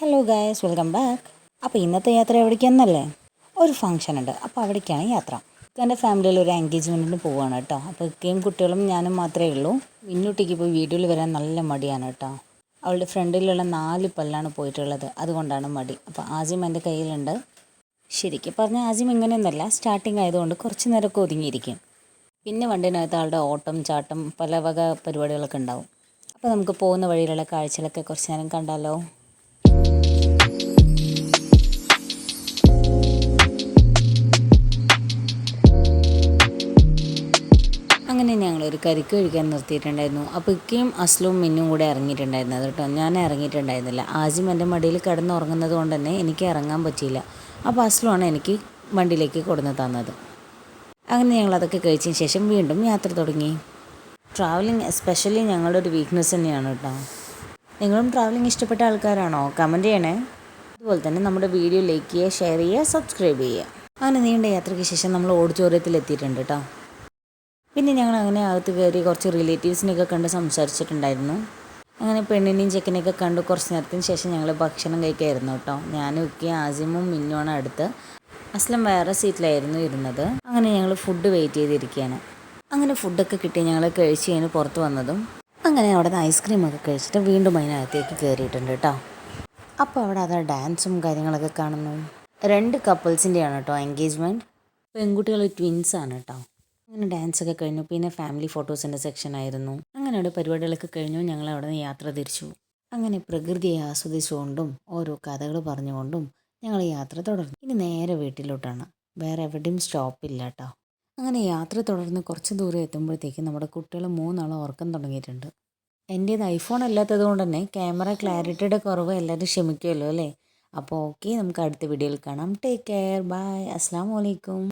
Hello guys, welcome back. അപ്പോൾ ഇന്നത്തെ യാത്ര എവിടേക്കാണെന്നല്ലേ? ഒരു ഫംഗ്ഷൻ ഉണ്ട്, അപ്പോൾ അവിടേക്കാണ് യാത്ര. എൻ്റെ ഫാമിലിയിൽ ഒരു എൻഗേജ്മെൻറ്റിന് പോവുകയാണ് കേട്ടോ. അപ്പോൾ ഇക്കയും കുട്ടികളും ഞാനും മാത്രമേ ഉള്ളൂ. മിന്നൂട്ടിക്ക് ഇപ്പോൾ വീഡിയോയിൽ വരാൻ നല്ല മടിയാണ് കേട്ടോ. അവളുടെ ഫ്രണ്ടിലുള്ള 4 പല്ലാണ് പോയിട്ടുള്ളത്, അതുകൊണ്ടാണ് മടി. അപ്പോൾ ആസിം എൻ്റെ കയ്യിലുണ്ട്. ശരിക്കും പറഞ്ഞാൽ ആസിം ഇങ്ങനെയൊന്നുമല്ല, സ്റ്റാർട്ടിങ് ആയതുകൊണ്ട് കുറച്ച് നേരമൊക്കെ ഒതുങ്ങിയിരിക്കും. പിന്നെ വണ്ടിനകത്ത് ആളുടെ ഓട്ടം ചാട്ടം പല വക പരിപാടികളൊക്കെ ഉണ്ടാവും. അപ്പോൾ നമുക്ക് പോകുന്ന വഴിയിലുള്ള കാഴ്ചകളൊക്കെ കുറച്ച് നേരം കണ്ടാലോ? അങ്ങനെ ഞങ്ങളൊരു കരിക്ക് കഴിക്കാൻ നിർത്തിയിട്ടുണ്ടായിരുന്നു. അപ്പോൾ ഇക്കയും അസ്ലും മിന്നും കൂടെ ഇറങ്ങിയിട്ടുണ്ടായിരുന്നു കേട്ടോ. ഞാൻ ഇറങ്ങിയിട്ടുണ്ടായിരുന്നില്ല. ആസിം എൻ്റെ മടിയിൽ കിടന്നുറങ്ങുന്നത് കൊണ്ട് തന്നെ എനിക്ക് ഇറങ്ങാൻ പറ്റിയില്ല. അപ്പോൾ അസ്ലുമാണ് എനിക്ക് വണ്ടിയിലേക്ക് കൊടുന്ന് തന്നത്. അങ്ങനെ ഞങ്ങളതൊക്കെ കഴിച്ചതിന് ശേഷം വീണ്ടും യാത്ര തുടങ്ങി. ട്രാവലിംഗ് എസ്പെഷ്യലി ഞങ്ങളുടെ ഒരു വീക്ക്നെസ് തന്നെയാണ് കേട്ടോ. നിങ്ങളും ട്രാവലിംഗ് ഇഷ്ടപ്പെട്ട ആൾക്കാരാണോ? കമൻറ്റ് ചെയ്യണേ. അതുപോലെ തന്നെ നമ്മുടെ വീഡിയോ ലൈക്ക് ചെയ്യുക, ഷെയർ ചെയ്യുക, സബ്സ്ക്രൈബ് ചെയ്യുക. അങ്ങനെ നീണ്ട യാത്രയ്ക്ക് ശേഷം നമ്മൾ ഓഡിറ്റോറിയത്തിൽ എത്തിയിട്ടുണ്ട് കേട്ടോ. പിന്നെ ഞങ്ങൾ അങ്ങനെ അകത്ത് കയറി കുറച്ച് റിലേറ്റീവ്സിനെയൊക്കെ കണ്ട് സംസാരിച്ചിട്ടുണ്ടായിരുന്നു. അങ്ങനെ പെണ്ണിനെയും ചെക്കനെയൊക്കെ കണ്ട് കുറച്ച് നേരത്തിന് ശേഷം ഞങ്ങൾ ഭക്ഷണം കഴിക്കായിരുന്നു കേട്ടോ. ഞാനും ഒക്കെ ആസിമും മിന്നുമാണ് അടുത്ത്. അസ്ലം വേറെ സീറ്റിലായിരുന്നു ഇരുന്നത്. അങ്ങനെ ഞങ്ങൾ ഫുഡ് വെയിറ്റ് ചെയ്തിരിക്കുകയാണ്. അങ്ങനെ ഫുഡൊക്കെ കിട്ടി ഞങ്ങൾ കഴിച്ച് കഴിഞ്ഞ് പുറത്ത് വന്നതും അങ്ങനെ അവിടെ നിന്ന് ഐസ്ക്രീമൊക്കെ കഴിച്ചിട്ട് വീണ്ടും അതിനകത്തേക്ക് കയറിയിട്ടുണ്ട് കേട്ടോ. അപ്പോൾ അവിടെ അതാ ഡാൻസും കാര്യങ്ങളൊക്കെ കാണുന്നു. 2 കപ്പിൾസിൻ്റെയാണ് കേട്ടോ എൻഗേജ്മെൻറ്റ്. പെൺകുട്ടികൾ ട്വിൻസാണ് കേട്ടോ. അങ്ങനെ ഡാൻസൊക്കെ കഴിഞ്ഞു. പിന്നെ ഫാമിലി ഫോട്ടോസിൻ്റെ സെക്ഷൻ ആയിരുന്നു. അങ്ങനെ അവിടെ പരിപാടികളൊക്കെ കഴിഞ്ഞു. ഞങ്ങൾ അവിടെ നിന്ന് യാത്ര തിരിച്ചു. അങ്ങനെ പ്രകൃതിയെ ആസ്വദിച്ചുകൊണ്ടും ഓരോ കഥകൾ പറഞ്ഞുകൊണ്ടും ഞങ്ങൾ യാത്ര തുടർന്നു. ഇനി നേരെ വീട്ടിലോട്ടാണ്, വേറെ എവിടെയും സ്റ്റോപ്പില്ല കേട്ടോ. അങ്ങനെ യാത്ര തുടർന്ന് കുറച്ച് ദൂരം എത്തുമ്പോഴത്തേക്കും നമ്മുടെ കുട്ടികൾ 3 ആളും ഉറക്കം തുടങ്ങിയിട്ടുണ്ട്. എൻ്റേത് ഐഫോൺ അല്ലാത്തത് കൊണ്ട് തന്നെ ക്യാമറ ക്ലാരിറ്റിയുടെ കുറവ് എല്ലാവരും ക്ഷമിക്കുമല്ലോ അല്ലേ? അപ്പോൾ ഓക്കെ, നമുക്ക് അടുത്ത വീഡിയോയിൽ കാണാം. ടേക്ക് കെയർ, ബൈ, അസ്സലാമു അലൈക്കും.